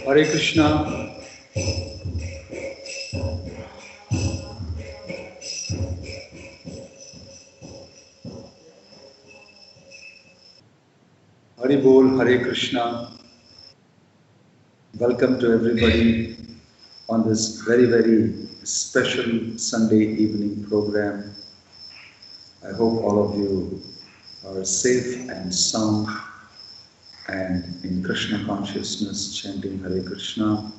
Hare Krishna. Hari Bol, Hare Krishna. Welcome to everybody on this very, very special Sunday evening program. I hope all of you are safe and sound and in Krishna consciousness, chanting Hare Krishna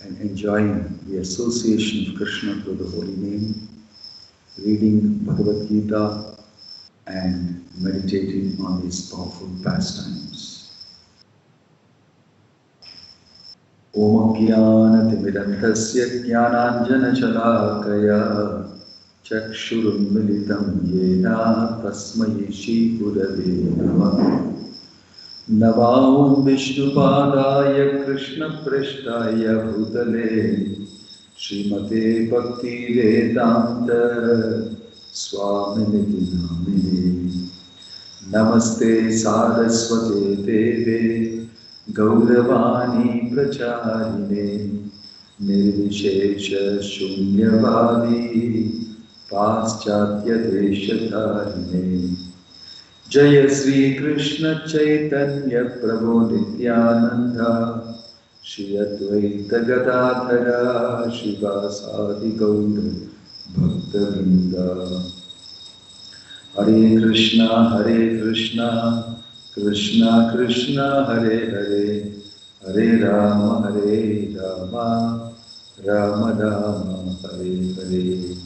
and enjoying the association of Krishna through the holy name, reading bhagavad-gita and meditating on these powerful pastimes. Om Jnana-timirandhasya Jnananjana-shalakaya Chakshurunmilitam Yena Tasmai Shri-Gurave Namah. Namaam Vishnupadaya Krishna-prishtaya Bhutale Srimate Bhakti-vedanta Swami Namine. Namaste Saraswate Deve Gauravani Pracharine Nirvishesha Shunyavadi Paschatya Deshatharine. Jaya Sri Krishna Chaitanya Prabhu Nityananda Shri Advaita Gadadhara Shivasadi Gaura Bhakta Vrinda. Hare Krishna, Krishna Krishna, Hare Hare, Hare Rama, Rama Rama, Hare Hare.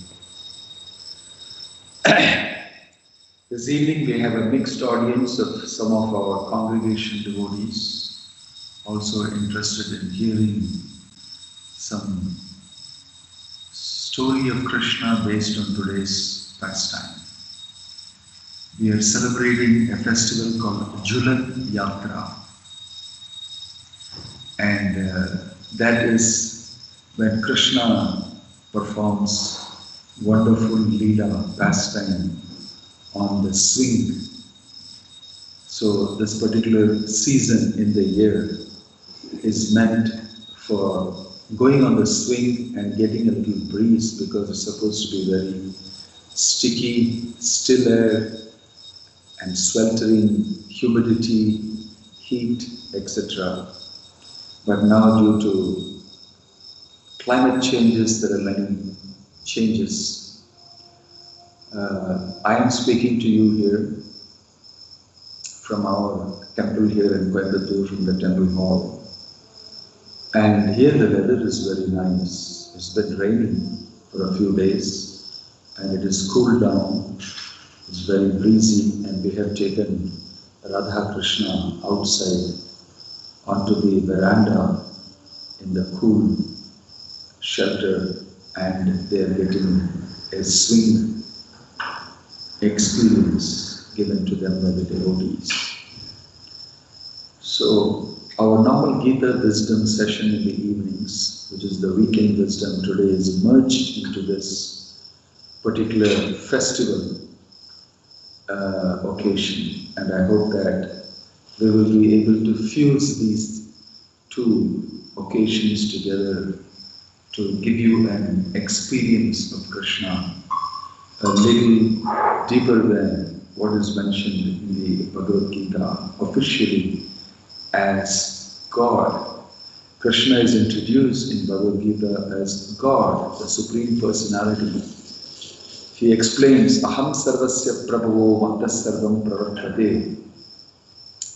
This evening we have a mixed audience of some of our congregation devotees, also interested in hearing some story of Krishna based on today's pastime. We are celebrating a festival called Julan Yatra, and that is when Krishna performs wonderful Leela pastime on the swing. So this particular season in the year is meant for going on the swing and getting a little breeze, because it's supposed to be very sticky, still air and sweltering humidity, heat, etc. But now due to climate changes, there are many changes. I am speaking to you here from our temple here in Coimbatore, from the temple hall. And here the weather is very nice. It's been raining for a few days and it is cooled down. It's very breezy, and we have taken Radha Krishna outside onto the veranda in the cool shelter, and they are getting a swing experience given to them by the devotees. So our normal Gita wisdom session in the evenings, which is the weekend wisdom, today is merged into this particular festival occasion, and I hope that we will be able to fuse these two occasions together to give you an experience of Krishna a little deeper than what is mentioned in the Bhagavad-gita officially as God. Krishna is introduced in Bhagavad-gita as God, the Supreme Personality. He explains, Aham sarvasya prabhavo mantas sarvam pravartate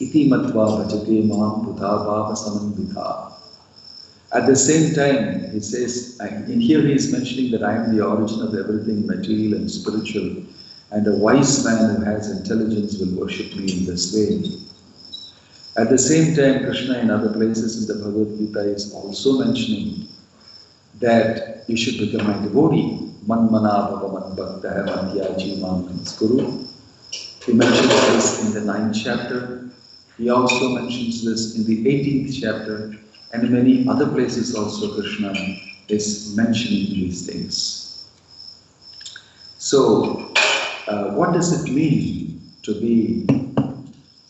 iti matva bhajate mam buddha bhava samandita. At the same time, he says, in here he is mentioning that I am the origin of everything material and spiritual, and a wise man who has intelligence will worship me in this way. At the same time, Krishna in other places in the Bhagavad-gita is also mentioning that you should become my devotee. Man mana bhagavan bhakta madhyaji mam namaskuru. He mentions this in the 9th chapter. He also mentions this in the 18th chapter, and in many other places also Krishna is mentioning these things. So, what does it mean to be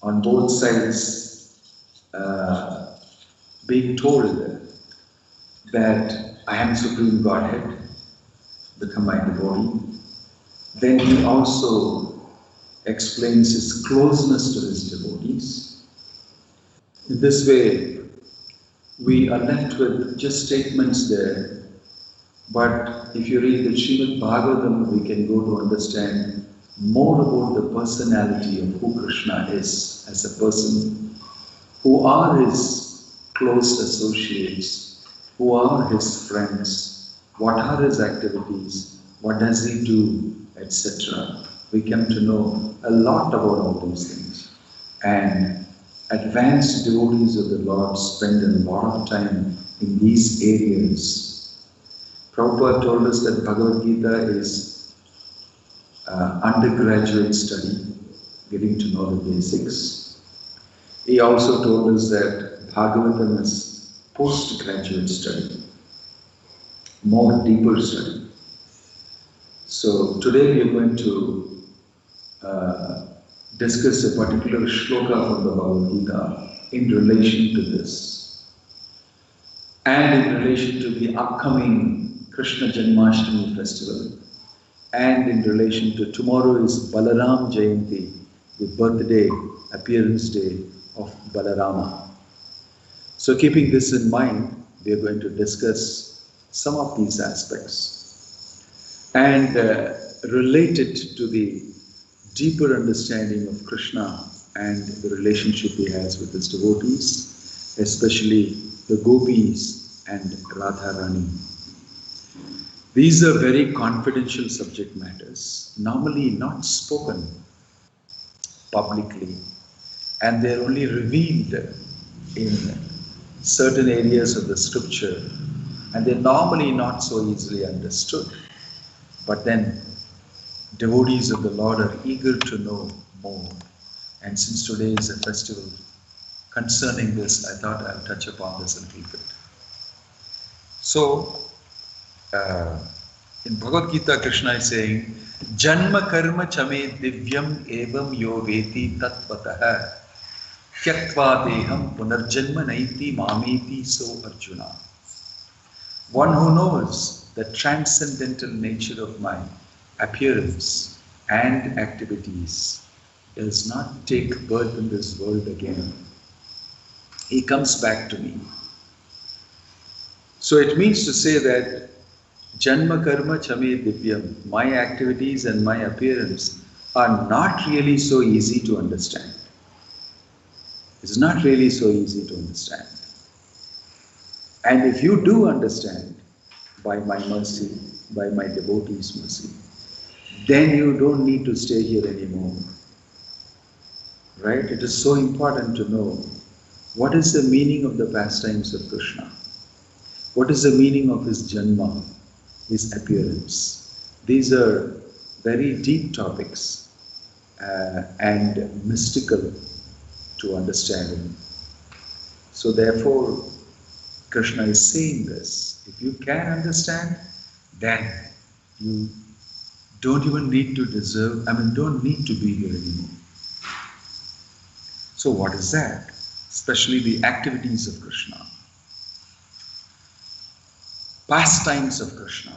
on both sides being told that I am Supreme Godhead, the combined body, then he also explains his closeness to his devotees. In this way, we are left with just statements there, but if you read the Srimad Bhagavatam, we can go to understand more about the personality of who Krishna is as a person, who are his close associates, who are his friends, what are his activities, what does he do, etc. We come to know a lot about all these things. And advanced devotees of the Lord spend a lot of time in these areas. Prabhupada told us that Bhagavad-gita is undergraduate study, getting to know the basics. He also told us that Bhagavatam is postgraduate study, more deeper study. So today we are going to discuss a particular shloka from the Bhagavad-gita in relation to this, and in relation to the upcoming Krishna Janmashtami festival, and in relation to tomorrow is Balaram Jayanti, the birthday, appearance day of Balarama. So keeping this in mind, we are going to discuss some of these aspects and relate it to the deeper understanding of Krishna and the relationship he has with his devotees, especially the gopis and Radharani. These are very confidential subject matters, normally not spoken publicly, and they are only revealed in certain areas of the scripture, and they're normally not so easily understood. But then devotees of the Lord are eager to know more. And since today is a festival concerning this, I thought I'll touch upon this a little bit. So, in Bhagavad Gita, Krishna is saying, Janma karma chame divyam evam yo veti tatvatah tyaktva deham punarjanma naiti mameti so Arjuna. One who knows the transcendental nature of my appearance and activities does not take birth in this world again. He comes back to me. So it means to say that Janma karma chame divyam, my activities and my appearance are not really so easy to understand. It's not really so easy to understand. And if you do understand by my mercy, by my devotees' mercy, then you don't need to stay here anymore. Right? It is so important to know what is the meaning of the pastimes of Krishna. What is the meaning of his janma, his appearance. These are very deep topics and mystical to understanding. So therefore, Krishna is saying this. If you can understand, then you don't even need to don't need to be here anymore. So what is that? Especially the activities of Krishna. Pastimes of Krishna.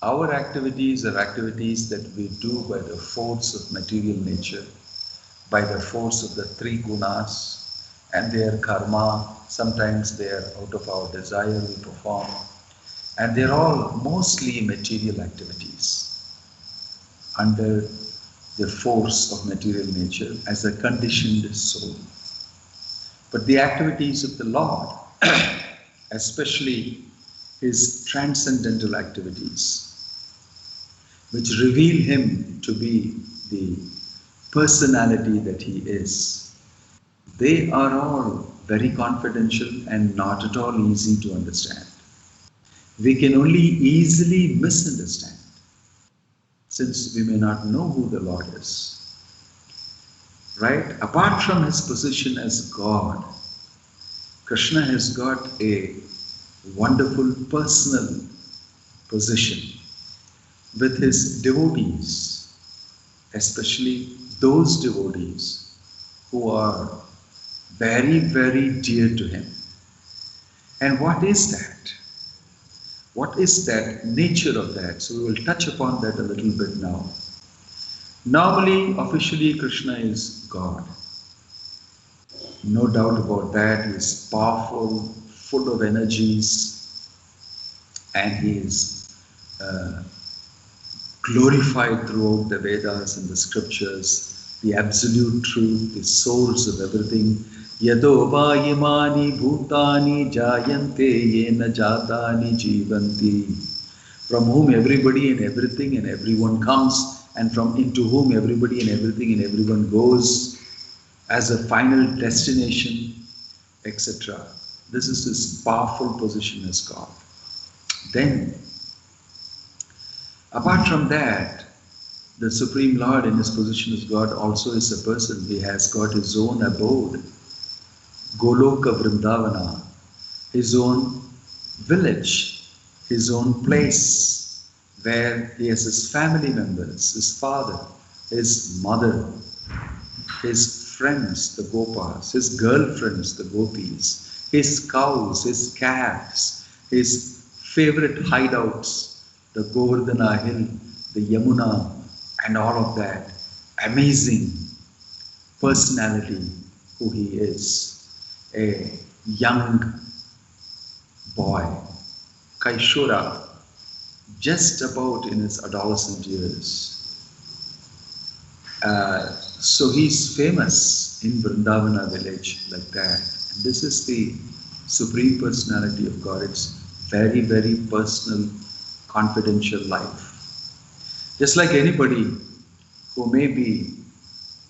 Our activities are activities that we do by the force of material nature, by the force of the three gunas and their karma. Sometimes they are out of our desire we perform, and they're all mostly material activities under the force of material nature as a conditioned soul. But the activities of the Lord, especially his transcendental activities, which reveal him to be the personality that he is, they are all very confidential and not at all easy to understand. We can only easily misunderstand, since we may not know who the Lord is. Right? Apart from his position as God, Krishna has got a wonderful personal position with his devotees, especially those devotees who are very, very dear to him. And what is that? What is that nature of that? So we will touch upon that a little bit now. Normally, officially, Krishna is God. No doubt about that. He is powerful, full of energies, and he is glorified throughout the Vedas and the scriptures, the absolute truth, the source of everything. Yado vayimani bhutani jayante yena jatani jivanti. From whom everybody and everything and everyone comes, and from into whom everybody and everything and everyone goes as a final destination, etc. This is his powerful position as God. Then, apart from that, the Supreme Lord in his position as God also is a person. He has got his own abode, Goloka Vrindavana, his own village, his own place, where he has his family members, his father, his mother, his friends, the Gopas, his girlfriends, the Gopis, his cows, his calves, his favorite hideouts, the Govardhana hill, the Yamuna, and all of that. Amazing personality who he is. A young boy, Kaishora, just about in his adolescent years. So he's famous in Vrindavana village like that. And this is the Supreme Personality of God. It's very, very personal, confidential life. Just like anybody who may be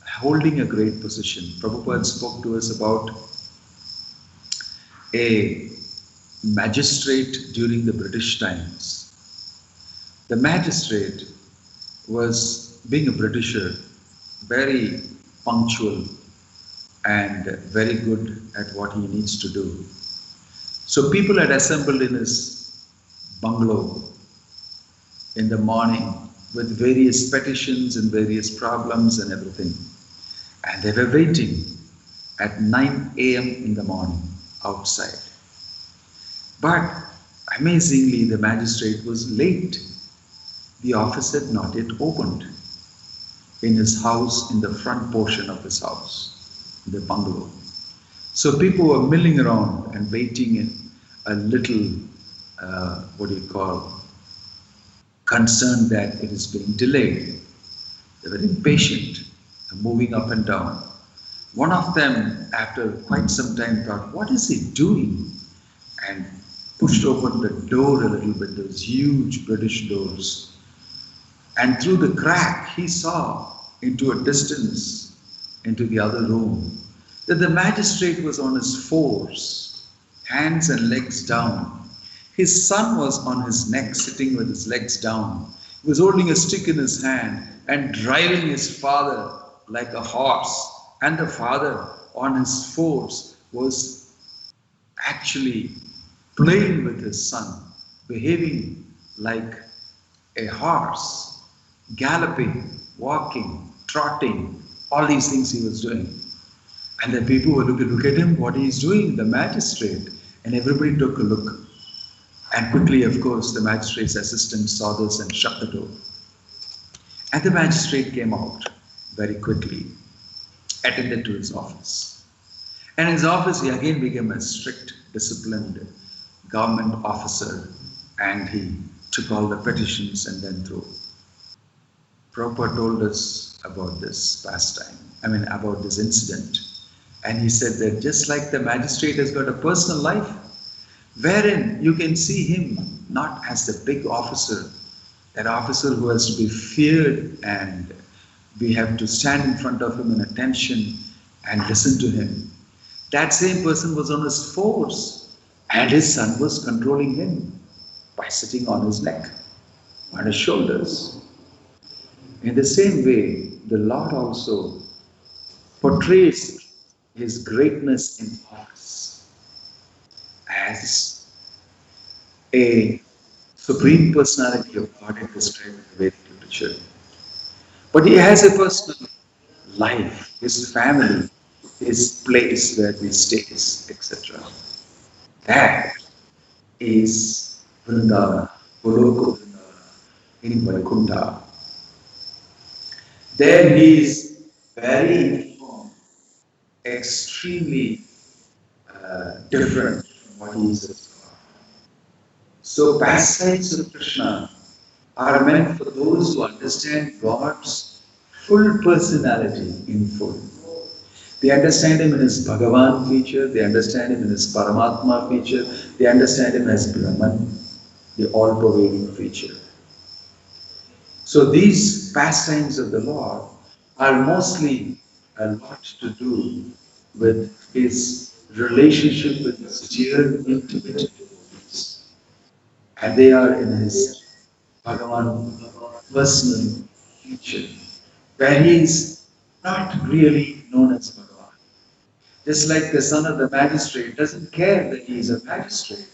holding a great position. Prabhupada spoke to us about a magistrate during the British times. The magistrate was, being a Britisher, very punctual and very good at what he needs to do. So people had assembled in his bungalow in the morning with various petitions and various problems and everything. And they were waiting at 9 a.m. in the morning outside. But amazingly, the magistrate was late. The office had not yet opened in his house, in the front portion of his house, the bungalow. So people were milling around and waiting in a little, concerned that it is being delayed. They were impatient, moving up and down. One of them, after quite some time, thought, what is he doing? And pushed open the door a little bit, those huge British doors. And through the crack, he saw into a distance, into the other room, that the magistrate was on his fours, hands and legs down. His son was on his neck, sitting with his legs down. He was holding a stick in his hand and driving his father like a horse. And the father on his fours was actually playing with his son, behaving like a horse, galloping, walking, trotting, all these things he was doing. And the people were looking, look at him, what he is doing, the magistrate. And everybody took a look. And quickly, of course, the magistrate's assistant saw this and shut the door. And the magistrate came out very quickly, attended to his office. And in his office, he again became a strict, disciplined government officer, and he took all the petitions and went through. Prabhupada told us about this about this incident. And he said that just like the magistrate has got a personal life, wherein you can see him not as the big officer, that officer who has to be feared and we have to stand in front of him in attention and listen to him. That same person was on his fours and his son was controlling him by sitting on his neck, on his shoulders. In the same way, the Lord also portrays his greatness in us as a supreme personality of God in this Vedic literature. But he has a personal life, his family, his place where he stays, etc. That is Vrindavana, Goloka Vrindavana in Vaikuntha. There he is very informed, extremely different from what he is as God. So pastimes of Krishna are meant for those who understand God's full personality in full. They understand him in his Bhagavan feature, they understand him in his Paramatma feature, they understand him as Brahman, the all-pervading feature. So these pastimes of the Lord are mostly a lot to do with his relationship with his dear intimate devotees. And they are in his Bhagavan personal feature, where he is not really known as Bhagavan. Just like the son of the magistrate doesn't care that he is a magistrate.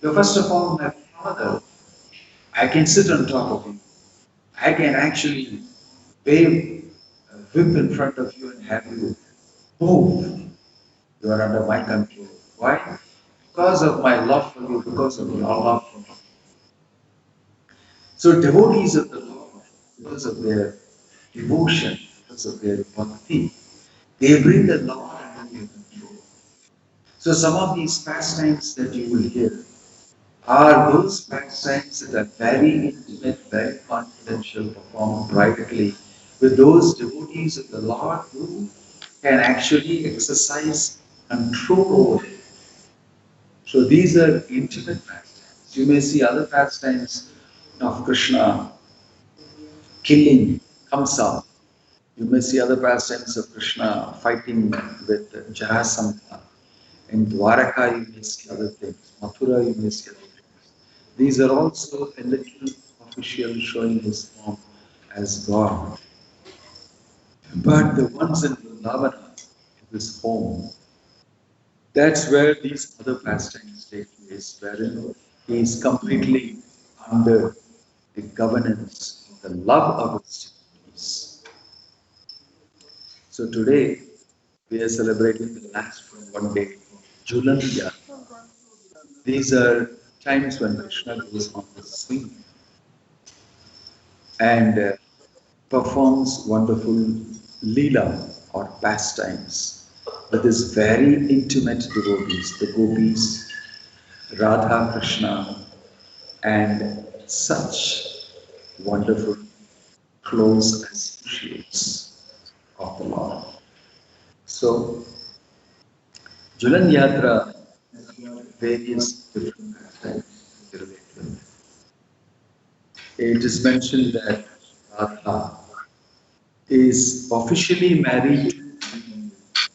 You're first of all my father. I can sit on top of you. I can actually wave a whip in front of you and have you move. You are under my control. Why? Because of my love for you, because of your love for me. So devotees of the Lord, because of their devotion, because of their bhakti, they bring the Lord under their control. So some of these pastimes that you will hear are those pastimes that are very intimate, very confidential, performed privately with those devotees of the Lord who can actually exercise control over it. So these are intimate pastimes. You may see other pastimes of Krishna killing Kamsa. You may see other pastimes of Krishna fighting with Jarasandha. In Dwaraka, you may see other things. Mathura, you may see other things. These are also a little official showing his form as God. But the ones in Vrindavan, his home, that's where these other pastimes take place, wherein he is completely under the governance of the love of his devotees. So today we are celebrating the last one day of Julan Yatra. These are times when Krishna goes on the swing and performs wonderful lila or pastimes with his very intimate devotees, the gopis, Radha Krishna, and such wonderful close associates of the Lord. So, Julan Yatra has got various different pastimes to relate with. It is mentioned that Radha is officially married to Vinoda,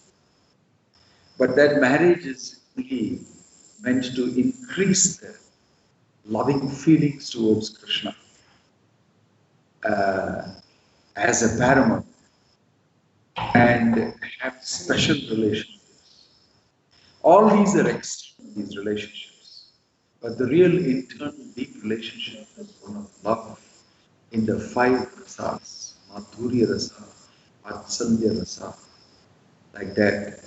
but that marriage is really meant to increase the loving feelings towards Krishna uh, as a paramount and have special relationships. All these are external, these relationships, but the real internal deep relationship is one of love in the five rasas, Madhurya rasa, Vatsalya rasa, like that,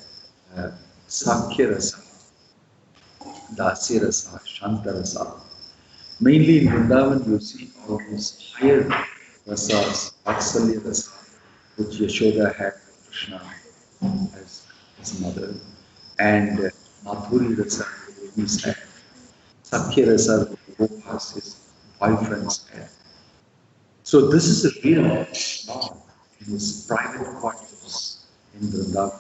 uh, Sakhya rasa, Dasya rasa, Shanta rasa. Mainly in Vrindavan, you see all these higher rasas, Vatsalya rasa, which Yashoda had with Krishna as his mother, and Madhuri rasa, his had. Sakhya rasa, Gopas, his boyfriend's had. So this is a real Lord in his private quarters in Vrindavan.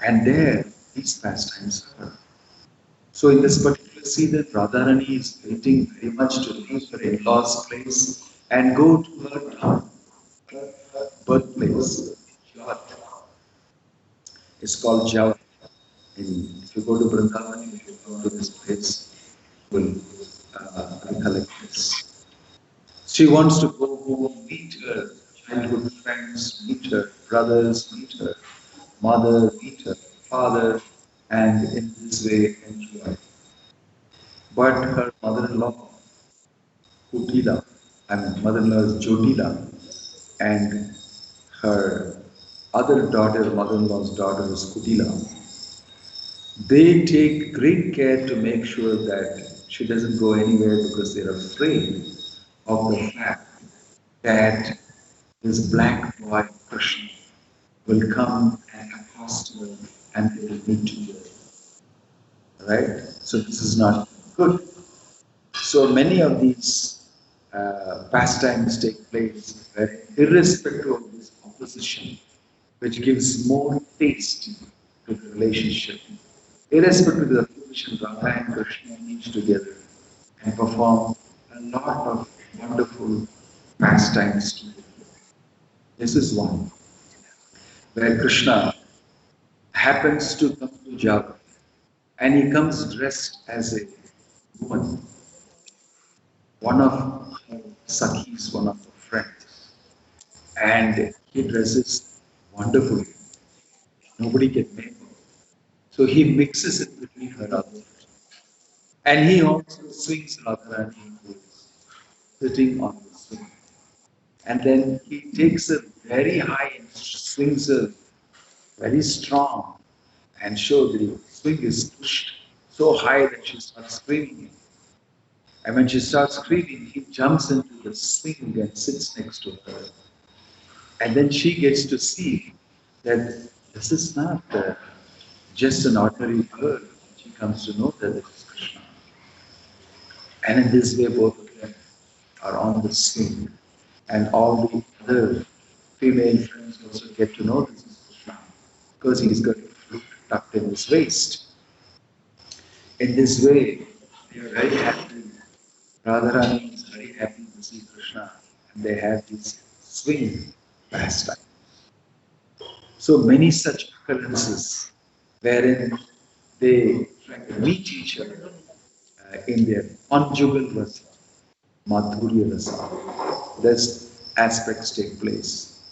And there, these pastimes are. So in this particular scene, Radharani is waiting very much to leave her in-laws' place and go to her town, her birthplace. Javat. It's called Javat. If you go to Vrindavan, if you go to this place, you will recollect this. She wants to go home, meet her childhood friends, meet her brothers, meet her mother, meet her father, and in this way enjoy. But her mother-in-law, Kutila, I mean mother-in-law is Jotila, and her other daughter, mother-in-law's daughter is Kutila. They take great care to make sure that she doesn't go anywhere because they're afraid of the fact that this black boy Krishna will come and accost her and they will meet together. Right? So this is not good. So many of these pastimes take place irrespective of this opposition, which gives more taste to the relationship. Irrespective of the opposition, Radha and Krishna meet together and perform a lot of wonderful pastimes together. This is one where Krishna happens to come to Java and he comes dressed as a woman, one of her Sakhis, one of her friends, and he dresses wonderfully. Nobody can make him. So he mixes it between her outfit. And he also swings Radharani who is sitting on the swing. And then he takes her very high and swings her very strong and show the swing is pushed so high that she starts screaming. And when she starts screaming, he jumps into the swing and sits next to her. And then she gets to see that this is not just an ordinary girl. She comes to know that this is Krishna. And in this way, both of them are on the swing. And all the other female friends also get to know this is Krishna because he's got a flute tucked in his waist. In this way, they are very happy. Radharani is very happy to see Krishna, and they have this swing pastime. So many such occurrences wherein they try to meet each other in their conjugal rasa, madhurya rasa. These aspects take place.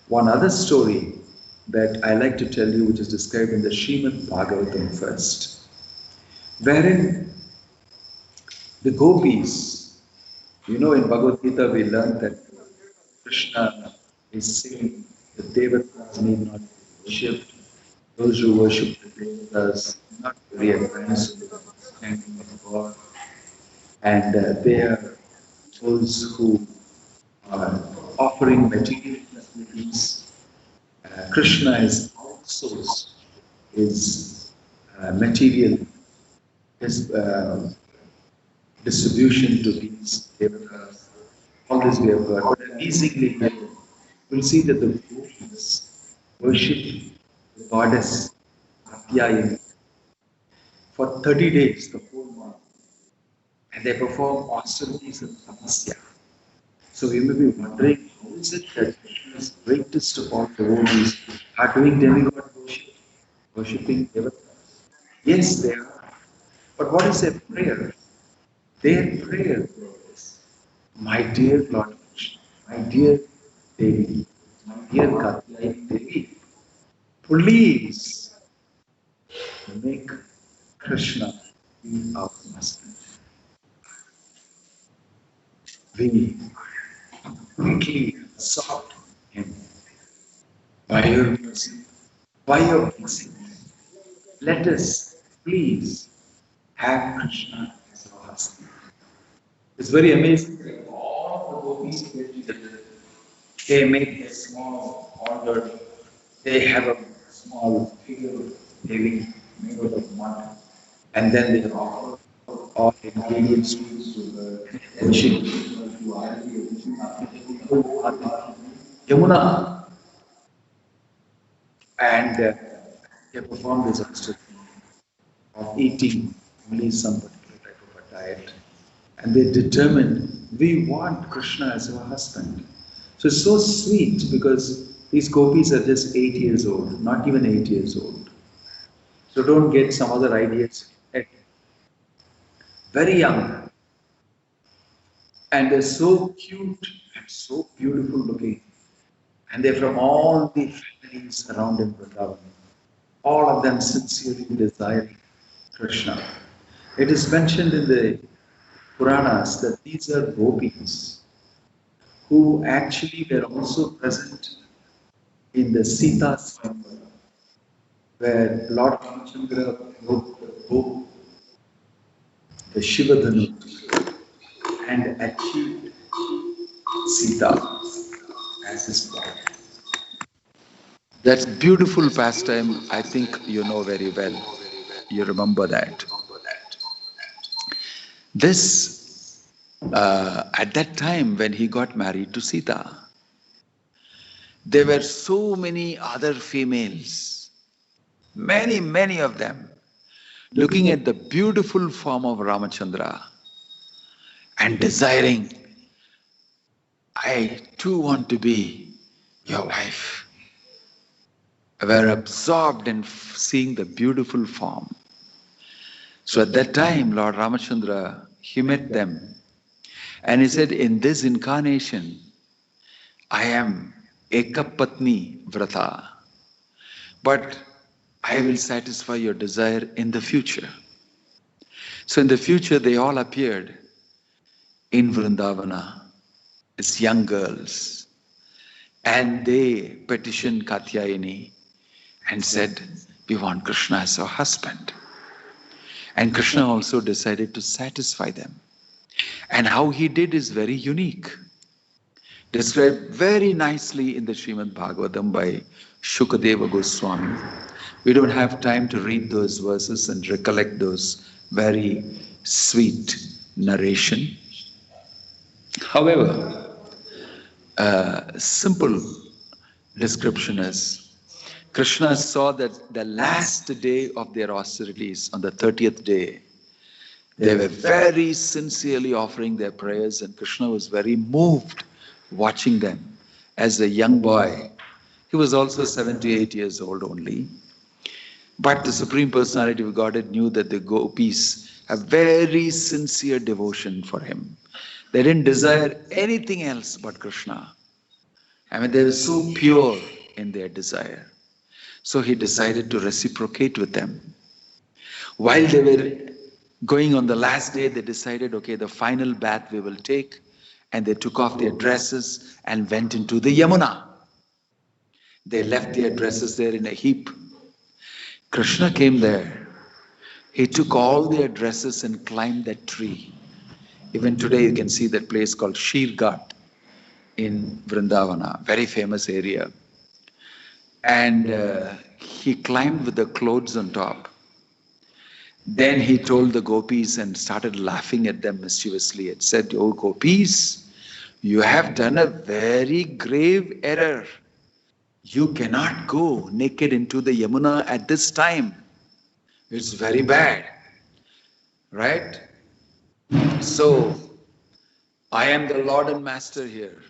One other story that I like to tell you, which is described in the Srimad Bhagavatam first, wherein the gopis, in Bhagavad-gita we learned that Krishna is saying the devatas need not be worshipped. Those who worship the devatas are not very advanced in the understanding of God. And they are those who are offering material facilities. Krishna is outsourced his material, his distribution to these devatas. All this we have heard. But amazingly, we'll see that the gopis worship the goddess Katyayani for 30 days, the whole month. And they perform austerities and tapasya. So we may be wondering, how is it that Krishna is greatest of all devotees are doing demigod worship, worshipping devatas? Yes, they are. But what is their prayer? Their prayer is, my dear Lord Krishna, my dear Devi, my dear Katyayani Devi, please make Krishna be our husband. We completely sought him by your mercy, by your blessing. Let us please have Krishna as our husband. It's very amazing that all the gopis get together. They make a small altar. They have a small figure maybe made out of mud. And then they offer all ingredients to the and she Yamuna. And they perform this extra of eating only some particular type of a diet. And they determine we want Krishna as our husband. So it's so sweet because these gopis are just 8 years old, not even 8 years old. So don't get some other ideas. Very young. And they're so cute and so beautiful looking. And they're from all the families around in Vrindavan. All of them sincerely desiring Krishna. It is mentioned in the Puranas that these are gopis who actually were also present in the Sita Swayamvara. where Lord Ramachandra broke the bow, the Shivadhanu, and achieved Sita as his wife. That's beautiful pastime. I think you know very well. You remember that. This, at that time when he got married to Sita, there were so many other females, many of them, looking at the beautiful form of Ramachandra and desiring, I too want to be your wife. Were absorbed in seeing the beautiful form. So at that time, Lord Ramachandra, he met them and he said, in this incarnation, I am Ekapatni Vrata, but I will satisfy your desire in the future. So in the future, they all appeared in Vrindavana as young girls and they petitioned Katyayani and said, we want Krishna as our husband. And Krishna also decided to satisfy them. And how he did is very unique. Described very nicely in the Srimad Bhagavatam by Shukadeva Goswami. We don't have time to read those verses and recollect those very sweet narration. However, a simple description is Krishna saw that the last day of their austerities, on the 30th day, they were very sincerely offering their prayers, and Krishna was very moved watching them as a young boy. He was also 78 years old only. But the Supreme Personality of Godhead knew that the gopis have very sincere devotion for him. They didn't desire anything else but Krishna. I mean, they were so pure in their desire. So he decided to reciprocate with them. While they were going on the last day, they decided, okay, the final bath we will take. And they took off their dresses and went into the Yamuna. They left their dresses there in a heap. Krishna came there. He took all their dresses and climbed that tree. Even today you can see that place called Shirghat in Vrindavana, very famous area. And he climbed with the clothes on top. Then he told the gopis and started laughing at them mischievously and said, oh gopis, you have done a very grave error. You cannot go naked into the Yamuna at this time. It's very bad. Right? So, I am the Lord and Master here.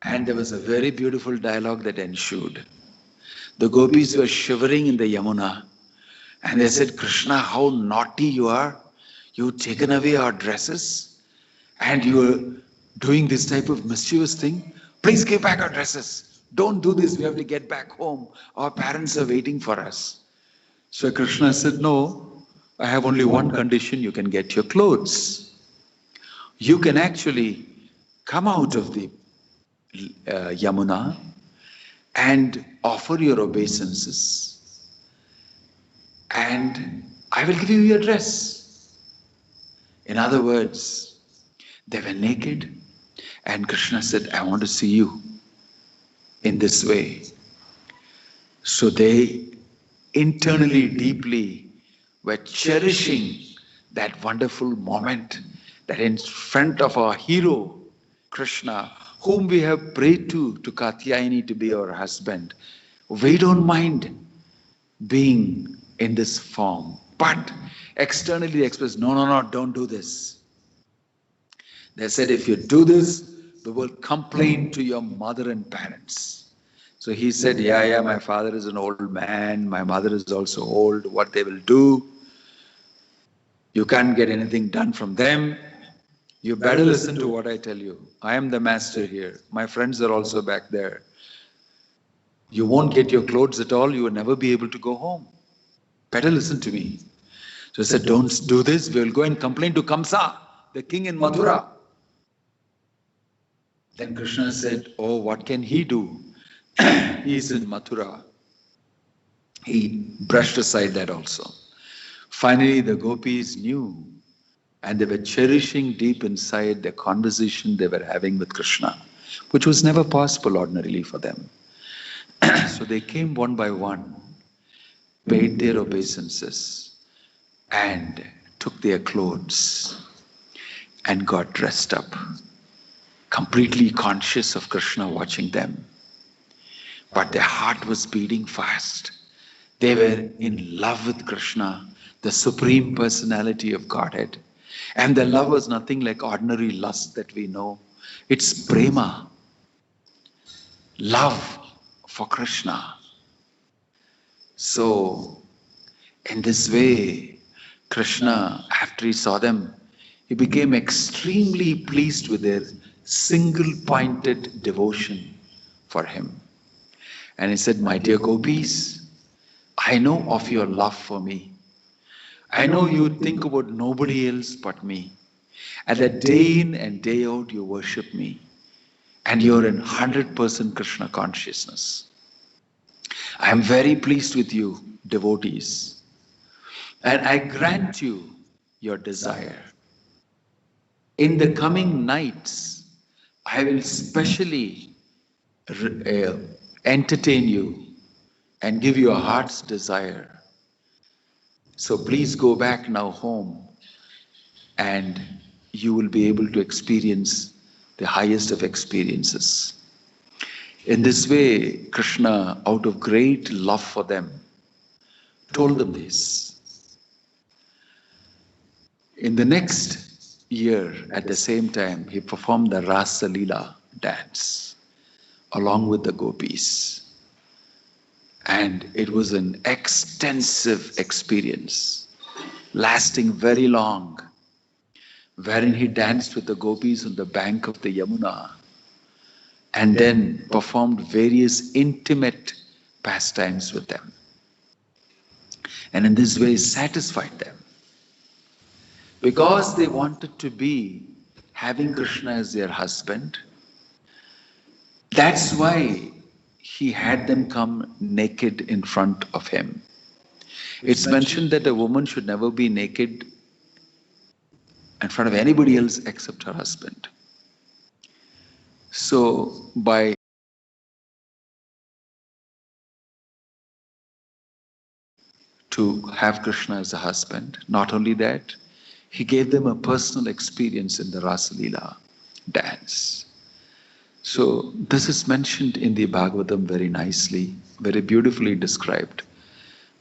And there was a very beautiful dialogue that ensued. The gopis were shivering in the Yamuna. And they said, Krishna, how naughty you are. You've taken away our dresses. And you're doing this type of mischievous thing. Please give back our dresses. Don't do this. We have to get back home. Our parents are waiting for us. So Krishna said, no, I have only one condition. You can get your clothes. You can actually come out of the Yamuna and offer your obeisances. And I will give you your dress. In other words, they were naked and Krishna said, I want to see you in this way. So they internally, deeply were cherishing that wonderful moment that in front of our hero, Krishna, whom we have prayed to Katyayani to be our husband, we don't mind being in this form. But externally they expressed, no, don't do this. They said, if you do this, we will complain to your mother and parents. So he said, yeah, my father is an old man, my mother is also old, what they will do? You can't get anything done from them. You better listen to what I tell you. I am the master here. My friends are also back there. You won't get your clothes at all, you will never be able to go home. Better listen to me. So he said, don't do this, we will go and complain to Kamsa, the king in Mathura. Then Krishna said, oh, what can he do? He is in Mathura. He brushed aside that also. Finally, the gopis knew and they were cherishing deep inside the conversation they were having with Krishna, which was never possible ordinarily for them. So they came one by one, paid their obeisances, and took their clothes and got dressed up, completely conscious of Krishna watching them. But their heart was beating fast. They were in love with Krishna, the Supreme Personality of Godhead. And their love was nothing like ordinary lust that we know. It's prema, love for Krishna. So, in this way, Krishna, after he saw them, he became extremely pleased with their single-pointed devotion for him. And he said, "My dear gopis, I know of your love for me. I know you think about nobody else but me. And that day in and day out you worship me. And you're in 100% Krishna consciousness. I am very pleased with you, devotees. And I grant you your desire. In the coming nights, I will specially entertain you and give you a heart's desire. So please go back now home and you will be able to experience the highest of experiences." In this way, Krishna, out of great love for them, told them this. In the next year, at the same time, he performed the Rasa Leela dance along with the gopis. And it was an extensive experience, lasting very long, wherein he danced with the gopis on the bank of the Yamuna and then performed various intimate pastimes with them. And in this way satisfied them. Because they wanted to be having Krishna as their husband, that's why he had them come naked in front of him. It's mentioned that a woman should never be naked in front of anybody else except her husband. So by to have Krishna as a husband, not only that, he gave them a personal experience in the Rasa Leela dance. So this is mentioned in the Bhagavatam very nicely, very beautifully described,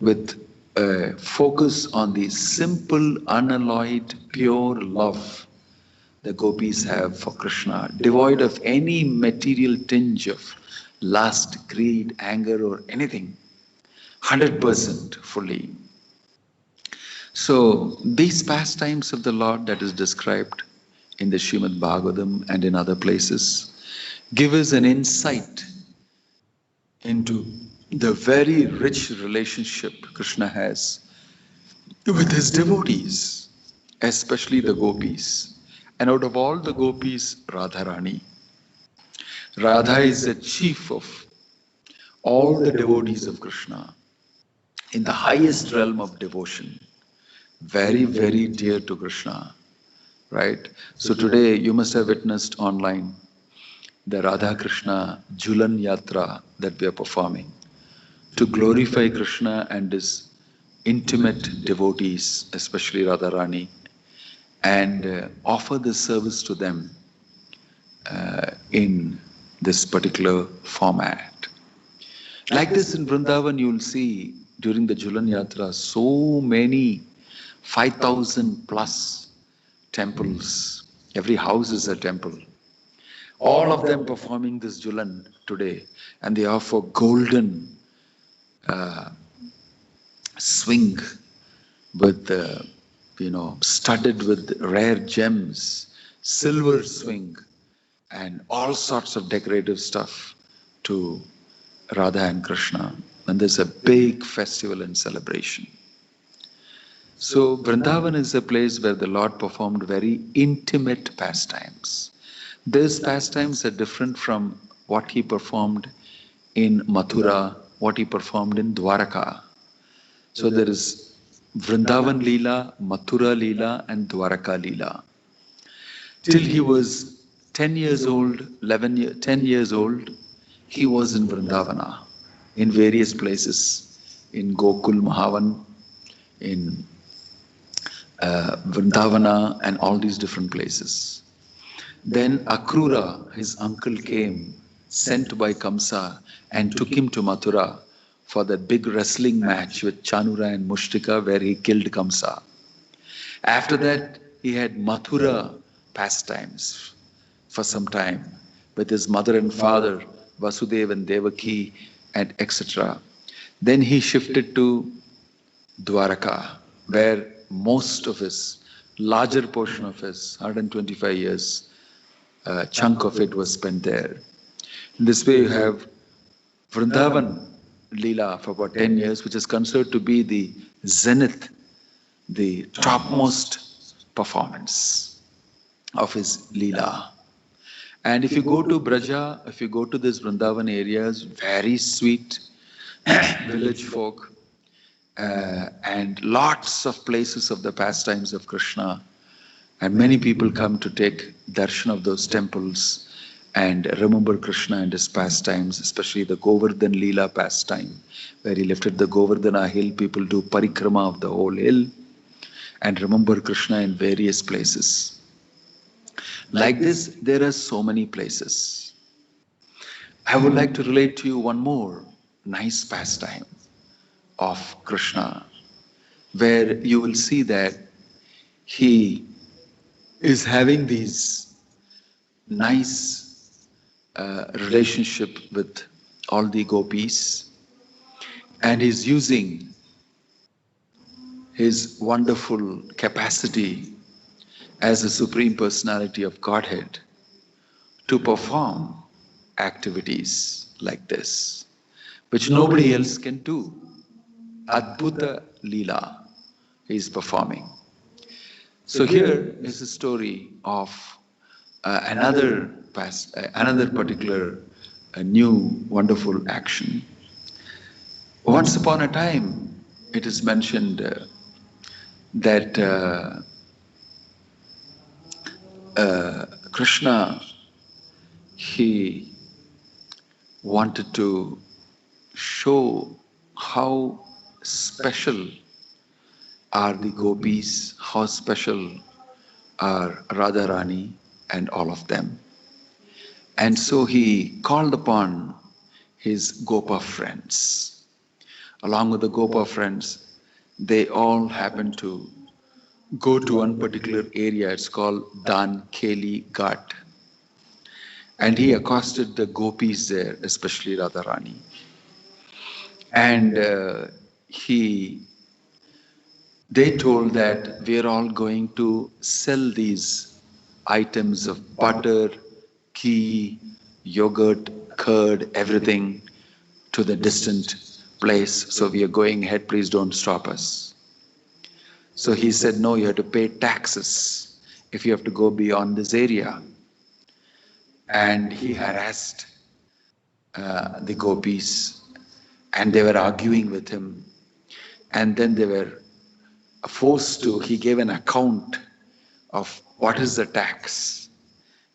with a focus on the simple, unalloyed, pure love the gopis have for Krishna, devoid of any material tinge of lust, greed, anger, or anything, 100% fully. So these pastimes of the Lord that is described in the Srimad Bhagavatam and in other places give us an insight into the very rich relationship Krishna has with his devotees, especially the gopis. And out of all the gopis, Radharani. Radha is the chief of all the devotees of Krishna in the highest realm of devotion. Very, very dear to Krishna, right? So today you must have witnessed online the Radha Krishna Julan Yatra that we are performing to glorify Krishna and his intimate devotees, especially Radharani, and offer this service to them in this particular format. Like this in Vrindavan, you will see during the Julan Yatra so many 5,000 plus temples. Every house is a temple. All of them performing this Julan today, and they offer golden swing with, studded with rare gems, silver swing, and all sorts of decorative stuff to Radha and Krishna. And there's a big festival and celebration. So Vrindavan is a place where the Lord performed very intimate pastimes. These pastimes are different from what he performed in Mathura, what he performed in Dwaraka. So there is Vrindavan Leela, Mathura Leela, and Dwaraka Leela. Till he was 10 years old, 10 years old, he was in Vrindavana, in various places, in Gokul, Mahavan, in Vrindavana, and all these different places. Then Akrura, his uncle, came, sent by Kamsa, and took him to Mathura for that big wrestling match with Chanura and Mushtika, where he killed Kamsa. After that, he had Mathura pastimes for some time with his mother and father, Vasudeva and Devaki, and etc. Then he shifted to Dwaraka, where most of his, larger portion of his 125 years, chunk of it was spent there. In this way, you have Vrindavan Leela for about 10 years, which is considered to be the zenith, the topmost performance of his Leela. And if you go to Braja, if you go to this Vrindavan areas, very sweet village folk, and lots of places of the pastimes of Krishna. And many people come to take darshan of those temples and remember Krishna and his pastimes, especially the Govardhan Leela pastime, where he lifted the Govardhana hill. People do parikrama of the whole hill and remember Krishna in various places. Like this, there are so many places. I would like to relate to you one more nice pastime of Krishna, where you will see that he is having these nice relationship with all the gopis, and is using his wonderful capacity as the Supreme Personality of Godhead to perform activities like this, which nobody else can do. Adbhuta Leela he is performing. So here is a story of another particular new wonderful action. Once upon a time, it is mentioned that Krishna, he wanted to show how special are the gopis, how special are Radharani and all of them. And so he called upon his Gopa friends. Along with the Gopa friends, they all happened to go to one particular area. It's called Dan Keli Ghat. And he accosted the gopis there, especially Radharani. And they told that we are all going to sell these items of butter, ghee, yogurt, curd, everything to the distant place. So we are going ahead, please don't stop us. So he said, no, you have to pay taxes if you have to go beyond this area. And he harassed the gopis, and they were arguing with him. And then they were forced to, he gave an account of what is the tax.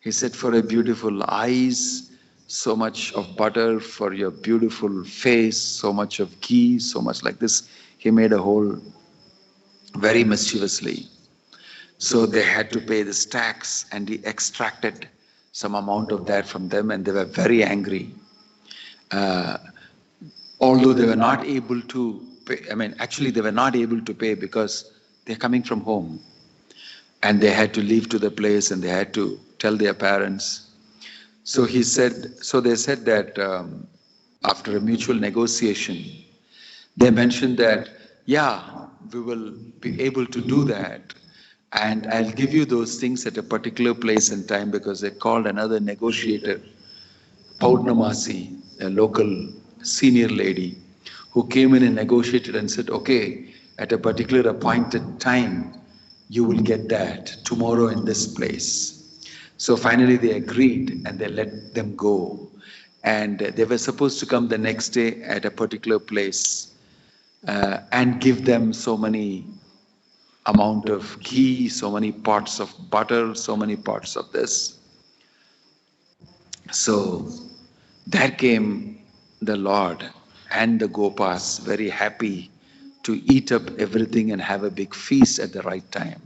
He said, for a beautiful eyes, so much of butter, for your beautiful face, so much of ghee, so much like this. He made a whole very mischievously. So they had to pay this tax, and he extracted some amount of that from them, and they were very angry. Although they were not able to pay, actually they were not able to pay because they're coming from home. And they had to leave to the place, and they had to tell their parents. So he said, so they said that after a mutual negotiation, they mentioned that, yeah, we will be able to do that. And I'll give you those things at a particular place and time, because they called another negotiator, Paurnamasi, a local senior lady, who came in and negotiated and said, okay, at a particular appointed time, you will get that tomorrow in this place. So finally they agreed, and they let them go. And they were supposed to come the next day at a particular place. and give them so many amount of ghee, so many pots of butter, so many pots of this. So there came the Lord and the Gopas very happy to eat up everything and have a big feast at the right time.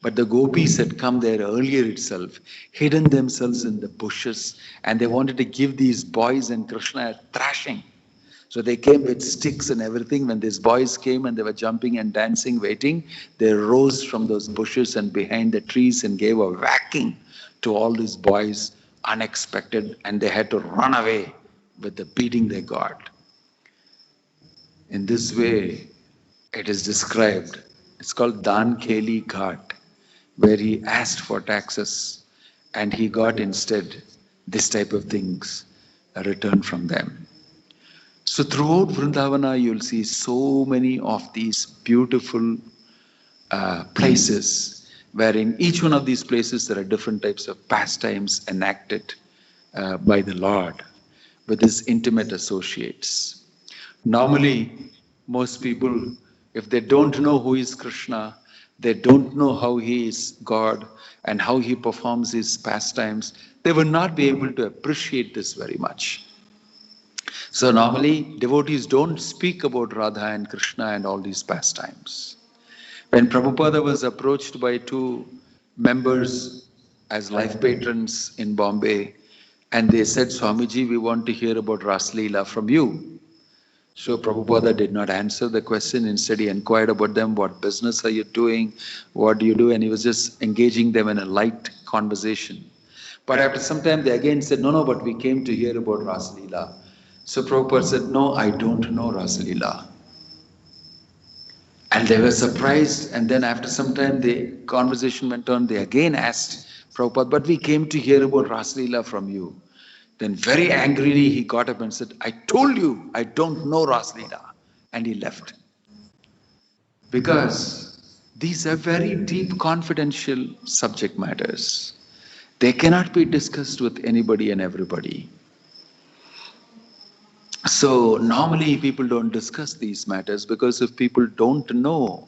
But the gopis had come there earlier itself, hidden themselves in the bushes, and they wanted to give these boys and Krishna a thrashing. So they came with sticks and everything. When these boys came and they were jumping and dancing, waiting, they rose from those bushes and behind the trees and gave a whacking to all these boys, unexpected, and they had to run away with the beating they got. In this way, it is described. It's called Dan Kheli Ghat, where he asked for taxes and he got instead this type of things, a return from them. So throughout Vrindavana, you'll see so many of these beautiful places, where in each one of these places there are different types of pastimes enacted by the Lord with his intimate associates. Normally, most people, if they don't know who is Krishna, they don't know how he is God and how he performs his pastimes, they will not be able to appreciate this very much. So normally, devotees don't speak about Radha and Krishna and all these pastimes. When Prabhupada was approached by two members as life patrons in Bombay, and they said, Swamiji, we want to hear about Ras Leela from you. So Prabhupada did not answer the question. Instead, he inquired about them, what business are you doing? What do you do? And he was just engaging them in a light conversation. But after some time, they again said, no, but we came to hear about Ras Leela. So Prabhupada said, no, I don't know Ras Leela. And they were surprised, and then after some time the conversation went on, they again asked Prabhupada, but we came to hear about Ras Leela from you. Then very angrily he got up and said, I told you I don't know Ras Leela. And he left. Because these are very deep confidential subject matters. They cannot be discussed with anybody and everybody. So normally people don't discuss these matters because if people don't know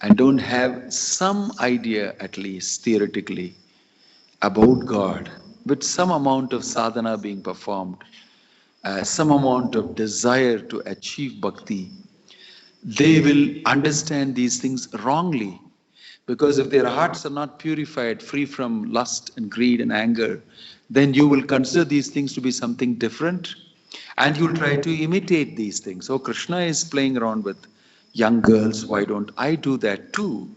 and don't have some idea, at least theoretically, about God, with some amount of sadhana being performed, some amount of desire to achieve bhakti, they will understand these things wrongly. Because if their hearts are not purified, free from lust and greed and anger, then you will consider these things to be something different and you'll try to imitate these things. Oh, Krishna is playing around with young girls, why don't I do that too?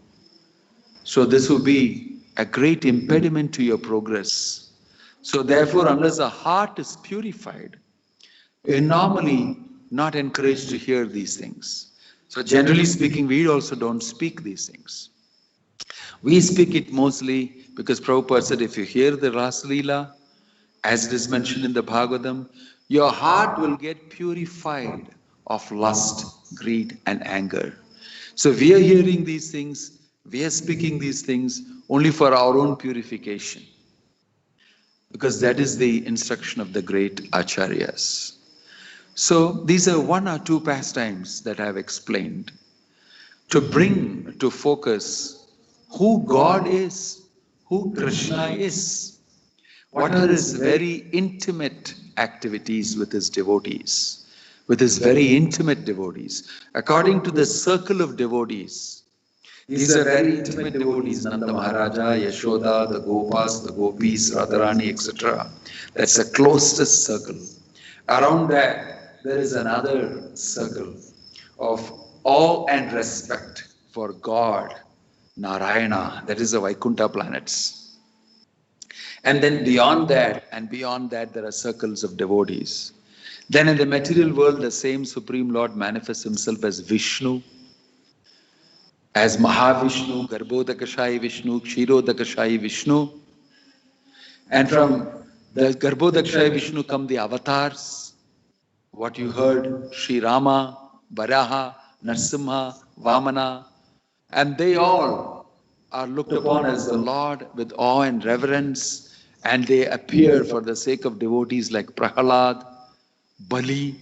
So this will be a great impediment to your progress. So therefore, unless the heart is purified, you're normally not encouraged to hear these things. So generally speaking, we also don't speak these things. We speak it mostly because Prabhupada said, if you hear the Ras Leela, as it is mentioned in the Bhagavatam, your heart will get purified of lust, greed, and anger. So we are hearing these things, we are speaking these things only for our own purification. Because that is the instruction of the great Acharyas. So these are one or two pastimes that I have explained to bring to focus who God is, who Krishna is, what are his very intimate activities with his devotees, with his very intimate devotees. According to the circle of devotees, these are very intimate devotees, Nanda Maharaja, Yashoda, the Gopas, the Gopis, Radharani, etc. That's the closest circle. Around that, there is another circle of awe and respect for God, Narayana, that is the Vaikuntha planets. And then beyond that, there are circles of devotees. Then in the material world, the same Supreme Lord manifests himself as Vishnu, as Mahavishnu, Garbhodakashayi Vishnu, Kshirodakashayi Vishnu. And from the Garbhodakashayi Vishnu come the avatars. What you heard, Sri Rama, Varaha, Narsimha, Vamana. And they all are looked upon as the Lord with awe and reverence. And they appear for the sake of devotees like Prahalad, Bali.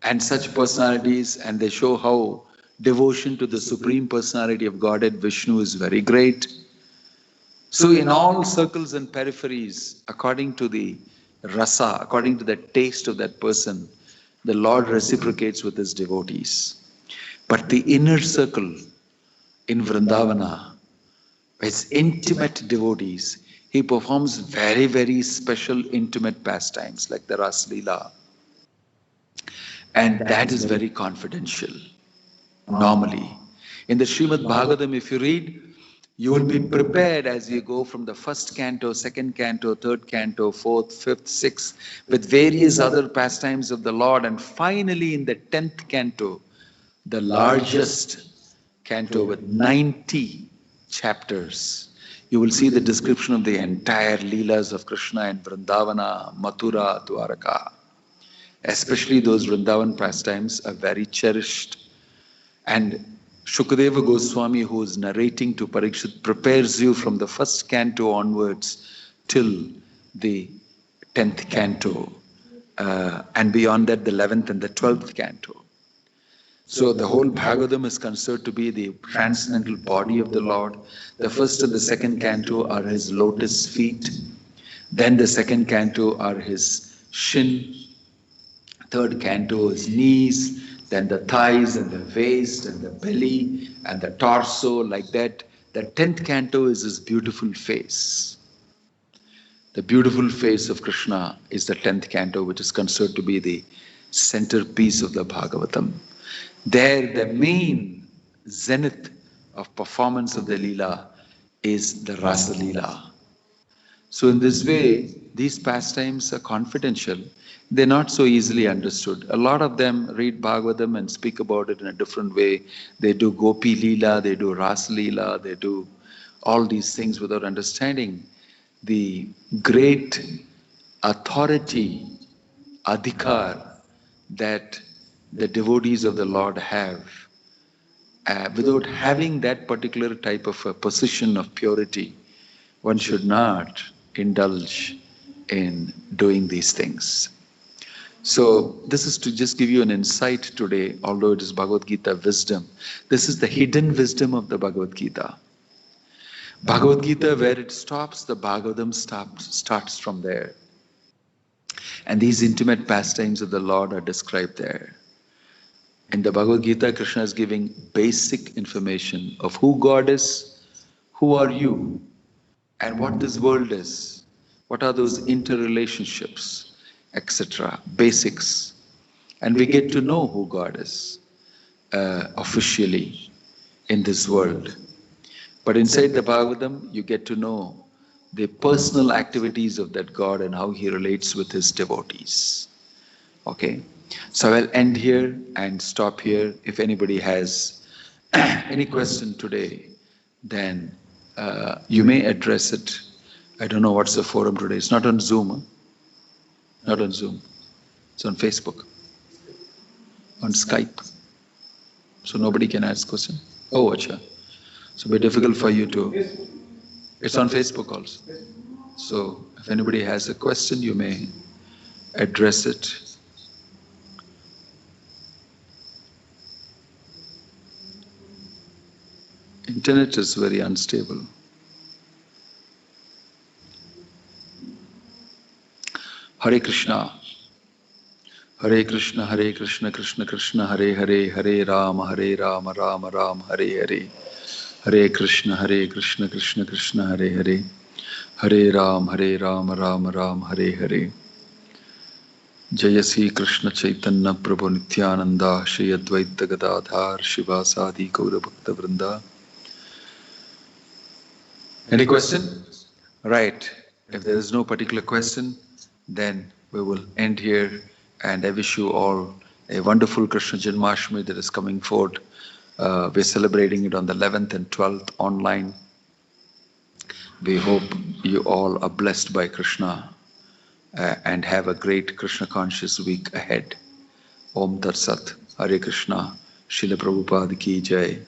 and such personalities, and they show how devotion to the Supreme Personality of Godhead, Vishnu, is very great. So, in all circles and peripheries, according to the rasa, according to the taste of that person, the Lord reciprocates with his devotees. But the inner circle in Vrindavana, his intimate devotees, he performs very, very special intimate pastimes like the Ras Leela. And that is very confidential, normally. In the Srimad Bhagavatam, if you read, you will be prepared as you go from the first canto, second canto, third canto, fourth, fifth, sixth, with various other pastimes of the Lord. And finally, in the 10th canto, the largest canto with 90 chapters, you will see the description of the entire Leelas of Krishna in Vrindavana, Mathura, Dwaraka. Especially those Vrindavan pastimes are very cherished. And Shukadeva Goswami, who is narrating to Parikshit, prepares you from the first canto onwards till the 10th canto, and beyond that, the 11th and the 12th canto. So the whole Bhagavatam is considered to be the transcendental body of the Lord. The first and the second canto are his lotus feet. Then the second canto are his shin. Third canto is knees, then the thighs and the waist and the belly and the torso, like that. The 10th canto is his beautiful face. The beautiful face of Krishna is the 10th canto, which is considered to be the centerpiece of the Bhagavatam. There, the main zenith of performance of the Leela is the Rasa Leela. So in this way, these pastimes are confidential. They're not so easily understood. A lot of them read Bhagavatam and speak about it in a different way. They do Gopi Leela, they do Ras Leela, they do all these things without understanding the great authority, adhikar, that the devotees of the Lord have. Without having that particular type of a position of purity, one should not indulge in doing these things. So this is to just give you an insight today, although it is Bhagavad-gita wisdom. This is the hidden wisdom of the Bhagavad-gita. Bhagavad-gita, where it stops, the Bhagavatam starts from there. And these intimate pastimes of the Lord are described there. In the Bhagavad-gita, Krishna is giving basic information of who God is, who are you, and what this world is. What are those interrelationships, etc. Basics. And we get to know who God is officially in this world. But inside the Bhagavatam, you get to know the personal activities of that God and how he relates with his devotees. Okay? So I'll end here and stop here. If anybody has any question today, then you may address it. I don't know what's the forum today. It's not on Zoom. Huh? Not on Zoom. It's on Facebook. On Skype. So nobody can ask question. Oh, acha. So it'll be difficult for you to. It's on Facebook also. So if anybody has a question, you may address it. Internet is very unstable. Hare Krishna. Hare Krishna, Hare Krishna, Krishna Krishna, Hare Hare, Hare Rama, Rama Rama, Hare Hare. Hare Krishna, Krishna Krishna, Hare Hare. Hare Rama, Rama Rama, Hare Hare. Jaya Sri Krishna Chaitanya Prabhu Nityananda, Shri Advaita Gadadhar, Shivasadi Gaura Bhakta Vrinda. Any question? Right. If there is no particular question, then we will end here, and I wish you all a wonderful Krishna Janmashtami that is coming forth. We're celebrating it on the 11th and 12th online. We hope you all are blessed by Krishna and have a great Krishna conscious week ahead. Om Tat Sat. Hare Krishna. Srila Prabhupada Ki Jai.